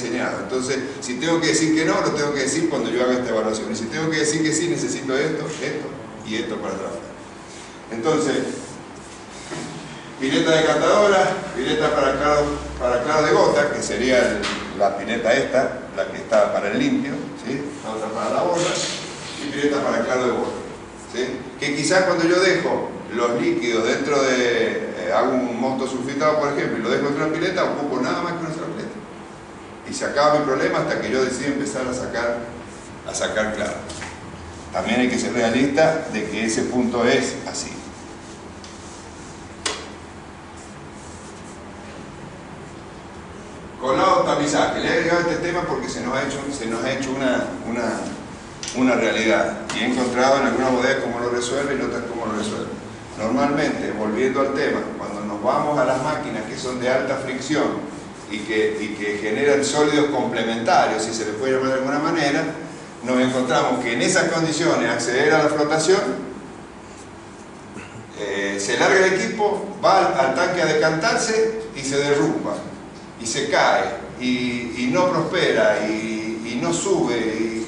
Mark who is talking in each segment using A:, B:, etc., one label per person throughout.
A: diseñado. Entonces, si tengo que decir que no, lo tengo que decir cuando yo haga esta evaluación. Y si tengo que decir que sí, necesito esto, esto y esto para trabajar. Entonces, pileta decantadora, pileta para claro de gota, que sería la pileta esta, la que está para el limpio, ¿sí? La otra para la borra, y pileta para claro de gota, ¿sí? Que quizás cuando yo dejo los líquidos dentro de, hago un mosto sulfitado por ejemplo, y lo dejo dentro de una pileta, ocupo nada más que una sola pileta. Y se acaba mi problema hasta que yo decida empezar a sacar claro. También hay que ser realista de que ese punto es así. Colado, tamizaje. Le he agregado este tema porque se nos ha hecho una realidad. Y he encontrado en algunas bodegas cómo lo resuelve y en otras cómo lo resuelve. Normalmente, volviendo al tema, cuando nos vamos a las máquinas que son de alta fricción y que generan sólidos complementarios, si se les puede llamar de alguna manera, nos encontramos que en esas condiciones acceder a la flotación, se larga el equipo, va al tanque a decantarse y se derrumba, y se cae, y no prospera, y no sube.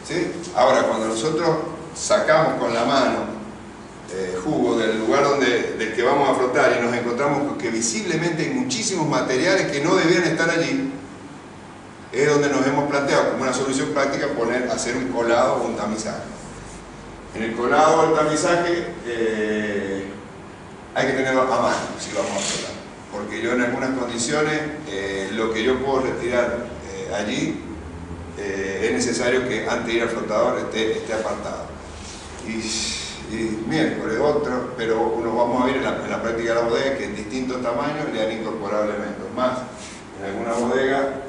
A: ¿Sí? Ahora, cuando nosotros sacamos con la mano jugo del lugar del que vamos a flotar y nos encontramos que visiblemente hay muchísimos materiales que no debían estar allí, es donde nos hemos planteado como una solución práctica hacer un colado o un tamizaje. En el colado o el tamizaje hay que tenerlo a mano si lo vamos a flotar, porque yo en algunas condiciones lo que yo puedo retirar allí es necesario que antes de ir al flotador esté apartado. Y miércoles otro, pero uno vamos a ver en la práctica de la bodega que en distintos tamaños le han incorporado elementos más. En alguna bodega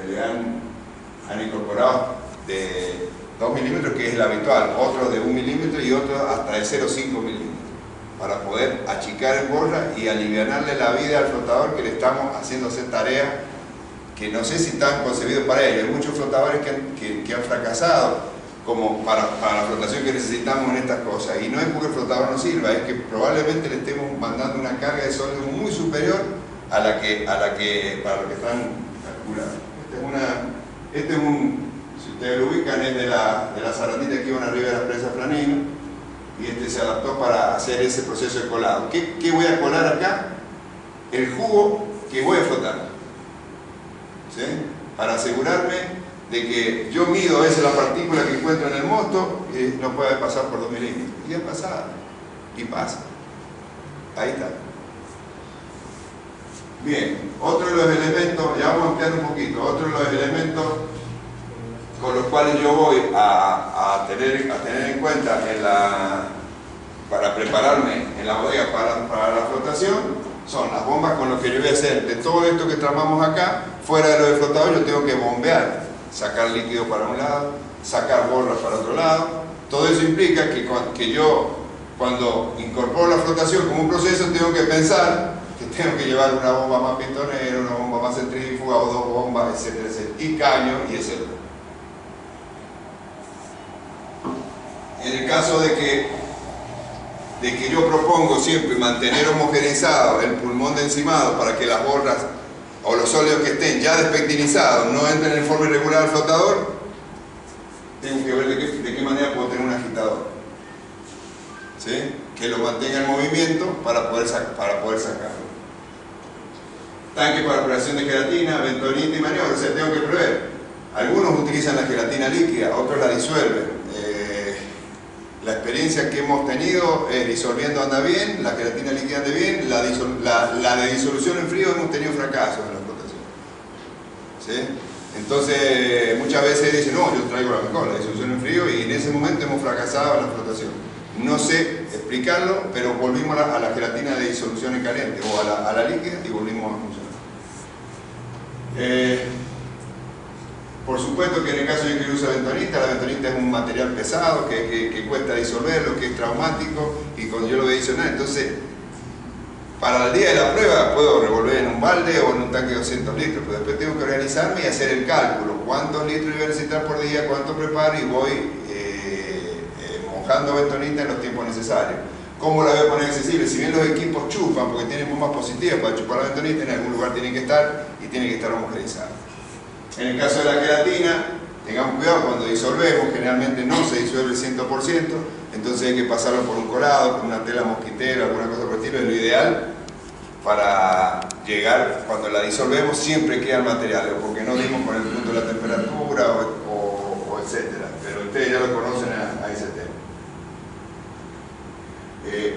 A: le han incorporado de 2 milímetros, que es el habitual, otros de 1 milímetro y otros hasta de 0,5 milímetros, para poder achicar en borra y alivianarle la vida al flotador, que le estamos haciendo hacer tareas que no sé si están concebidos para ello. Hay muchos flotadores que han fracasado como para la flotación que necesitamos en estas cosas, y no es porque el flotador no sirva, es que probablemente le estemos mandando una carga de sólido muy superior a la que para lo que están calculando. Este es un, si ustedes lo ubican, es de la zarandita que iban arriba de las presas Franino, y este se adaptó para hacer ese proceso de colado. ¿Qué voy a colar acá? El jugo que voy a flotar, ¿sí? Para asegurarme de que yo mido a veces la partícula que encuentro en el mosto y no puede pasar por 2 milímetros. Y ha pasado, y pasa. Ahí está. Bien, otro de los elementos, ya vamos a ampliar un poquito, otro de los elementos con los cuales yo voy a tener en cuenta para prepararme en la bodega para la flotación, son las bombas con las que yo voy a hacer de todo esto que tramamos acá. Fuera de lo del flotador yo tengo que bombear, sacar líquido para un lado, sacar borras para otro lado. Todo eso implica que yo, cuando incorporo la flotación como un proceso, tengo que pensar que tengo que llevar una bomba más pistonera, una bomba más centrífuga o 2 bombas, etcétera, etcétera, y caño y etcétera. En el caso de que yo propongo siempre mantener homogeneizado el pulmón de encimado para que las borras o los sólidos que estén ya despectinizados no entren en forma irregular al flotador, tengo que ver de qué manera puedo tener un agitador, ¿sí? Que lo mantenga en movimiento para poder sacarlo. Tanque para operación de gelatina, bentonita y maniobra. O sea, tengo que prever. Algunos utilizan la gelatina líquida, otros la disuelven. La experiencia que hemos tenido es disolviendo anda bien, la gelatina líquida anda bien, la de disolución en frío hemos tenido fracasos en la flotación, ¿sí? Entonces muchas veces dicen, no, yo traigo la mejor, la disolución en frío, y en ese momento hemos fracasado en la flotación. No sé explicarlo, pero volvimos a la gelatina de disolución en caliente o a la líquida y volvimos a funcionar. Por supuesto que en el caso de que use bentonita, la bentonita es un material pesado que cuesta disolverlo, que es traumático, y cuando yo lo voy a adicionar, entonces para el día de la prueba puedo revolver en un balde o en un tanque de 200 litros, pero después tengo que organizarme y hacer el cálculo, cuántos litros voy a necesitar por día, cuánto preparo, y voy mojando bentonita en los tiempos necesarios. ¿Cómo la voy a poner accesible? Si bien los equipos chupan, porque tienen bombas positivas para chupar la bentonita, en algún lugar tienen que estar, y tiene que estar homogeneizado. En el caso de la queratina, tengamos cuidado cuando disolvemos, generalmente no se disuelve el 100%, entonces hay que pasarlo por un colado, con una tela mosquitera, alguna cosa por el estilo, es lo ideal para llegar, cuando la disolvemos siempre queda el material, porque no dimos con el punto de la temperatura o etcétera, pero ustedes ya lo conocen a ese tema.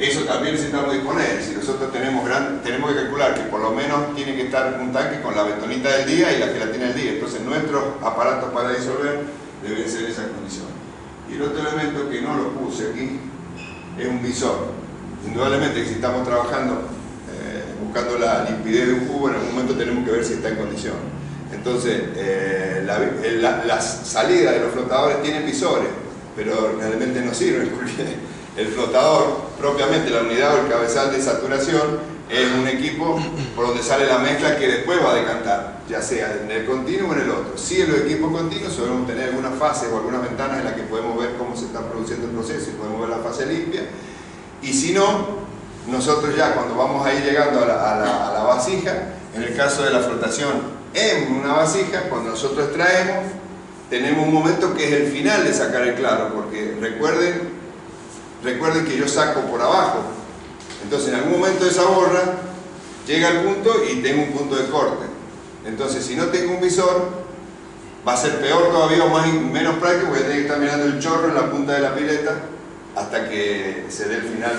A: Eso también necesitamos disponer. Si nosotros tenemos que calcular que por lo menos tiene que estar un tanque con la bentonita del día y la gelatina del día, entonces nuestros aparatos para disolver deben ser esas condiciones. Y el otro elemento que no lo puse aquí es un visor. Indudablemente que si estamos trabajando buscando la limpidez de un cubo, en algún momento tenemos que ver si está en condición. Entonces las salidas de los flotadores tienen visores, pero realmente no sirven porque el flotador, propiamente la unidad o el cabezal de saturación, es un equipo por donde sale la mezcla que después va a decantar, ya sea en el continuo o en el otro. Si en los equipos continuos solemos tener algunas fases o algunas ventanas en las que podemos ver cómo se está produciendo el proceso y podemos ver la fase limpia, y si no, nosotros ya cuando vamos a ir llegando a la vasija, en el caso de la flotación en una vasija, cuando nosotros extraemos, tenemos un momento que es el final de sacar el claro, porque recuerden que yo saco por abajo, entonces en algún momento esa borra llega al punto y tengo un punto de corte. Entonces si no tengo un visor va a ser peor todavía o menos práctico, porque tengo que estar mirando el chorro en la punta de la pileta hasta que se dé el final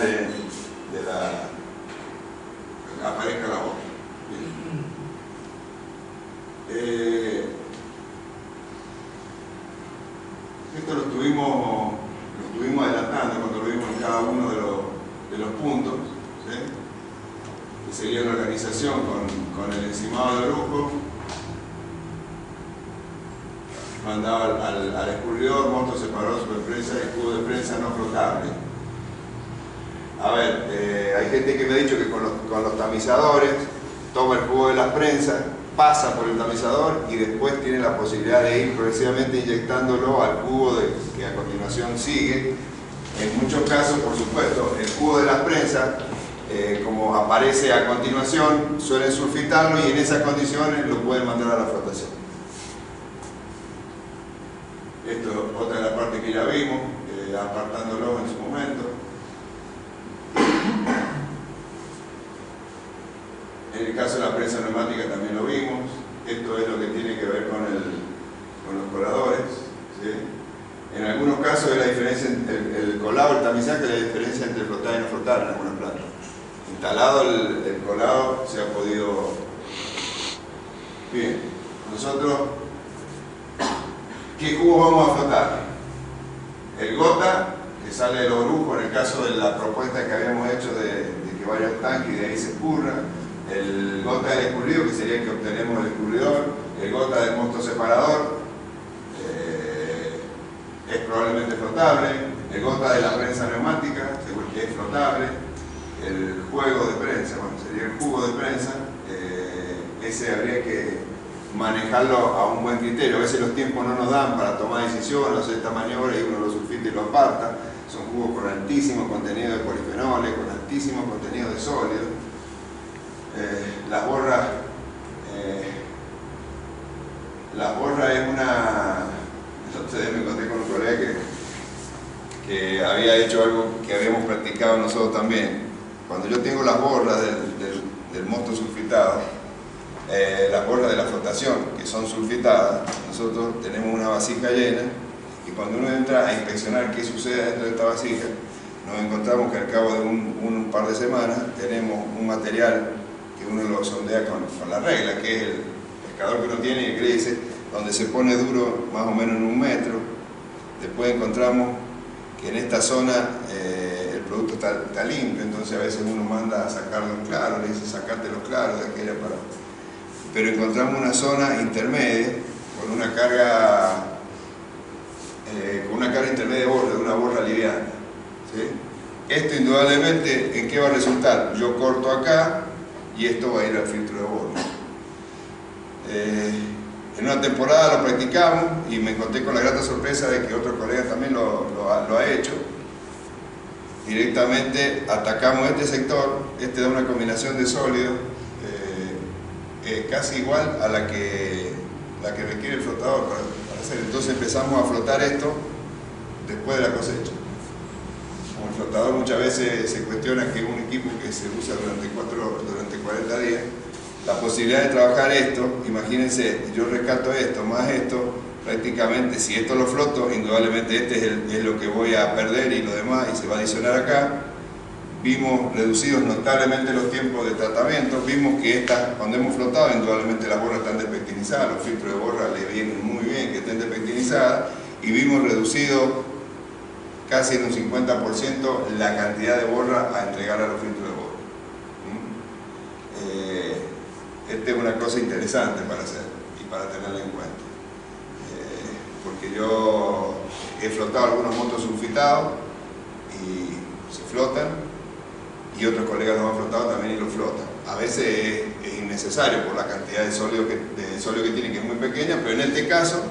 A: aparezca la borra. Esto lo estuvimos adelantando cuando lo vimos en cada uno de los puntos, ¿sí? Que sería una organización con el encimado de lujo, mandaba al escurridor, monto separador, superprensa, escudo de prensa no flotable. A ver, hay gente que me ha dicho que con los tamizadores toma el jugo de las prensas, pasa por el tamizador y después tiene la posibilidad de ir progresivamente inyectándolo al cubo que a continuación sigue. En muchos casos, por supuesto, el cubo de las prensas, como aparece a continuación, suelen sulfitarlo y en esas condiciones lo pueden mandar a la flotación. Esto es otra de las partes que ya vimos, apartándolo en su momento. En el caso de la prensa neumática también lo vimos. Esto es lo que tiene que ver con los coladores, ¿sí? En algunos casos es la diferencia entre el colado, el tamizaje, es la diferencia entre flotar y no flotar en algunas plantas. Instalado el colado se ha podido... Bien, nosotros, ¿qué cubos vamos a flotar? El gota, que sale de los brujos, en el caso de la propuesta que habíamos hecho de que vaya un tanque y de ahí se escurra. El gota del escurrido, que sería el que obtenemos del escurridor. El gota del mosto separador, es probablemente flotable. El gota de la prensa neumática, según que es flotable. El juego de prensa, bueno, sería el jugo de prensa, ese habría que manejarlo a un buen criterio. A veces los tiempos no nos dan para tomar decisiones, hacer esta maniobra y uno lo sulfita y lo aparta. Son jugos con altísimo contenido de polifenoles, con altísimo contenido de sólidos. Las borras es una... Entonces me encontré con un colega que había hecho algo que habíamos practicado nosotros también. Cuando yo tengo las borras del mosto sulfitado, las borras de la flotación que son sulfitadas, nosotros tenemos una vasija llena y cuando uno entra a inspeccionar qué sucede dentro de esta vasija, nos encontramos que al cabo de un par de semanas tenemos un material que uno lo sondea con la regla, que es el pescador que uno tiene y el grise, donde se pone duro más o menos en 1 metro. Después encontramos que en esta zona el producto está limpio, entonces a veces uno manda a sacar los claros, le dice sacate los claros de aquella para... Pero encontramos una zona intermedia con una carga intermedia de borra, de una borra liviana, ¿sí? Esto indudablemente, ¿en qué va a resultar? Yo corto acá y esto va a ir al filtro de borra. En una temporada lo practicamos y me encontré con la grata sorpresa de que otro colega también lo ha hecho. Directamente atacamos este sector, este da una combinación de sólidos, casi igual a la que requiere el flotador para hacer. Entonces empezamos a flotar esto después de la cosecha. Como el flotador muchas veces se cuestiona que es un equipo que se usa durante 40 días, la posibilidad de trabajar esto, imagínense, yo rescato esto más esto, prácticamente si esto lo floto, indudablemente este es lo que voy a perder y lo demás, y se va a adicionar acá. Vimos reducidos notablemente los tiempos de tratamiento, vimos que cuando hemos flotado, indudablemente las borras están despectinizadas, los filtros de borra le vienen muy bien que estén despectinizadas, y vimos reducido casi en un 50% la cantidad de borra a entregar a los filtros de borra. Esta es una cosa interesante para hacer y para tenerla en cuenta. Porque yo he flotado algunos motos sulfitados y se flotan, y otros colegas los han flotado también y los flotan. A veces es innecesario por la cantidad de sólido que tiene, que es muy pequeña, pero en este caso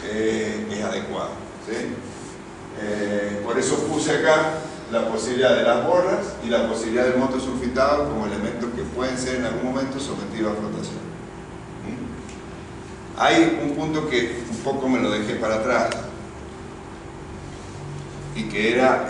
A: es adecuado, ¿sí? Por eso puse acá la posibilidad de las borras y la posibilidad del moto sulfitado como elementos que pueden ser en algún momento sometidos a flotación. Hay un punto que un poco me lo dejé para atrás y que era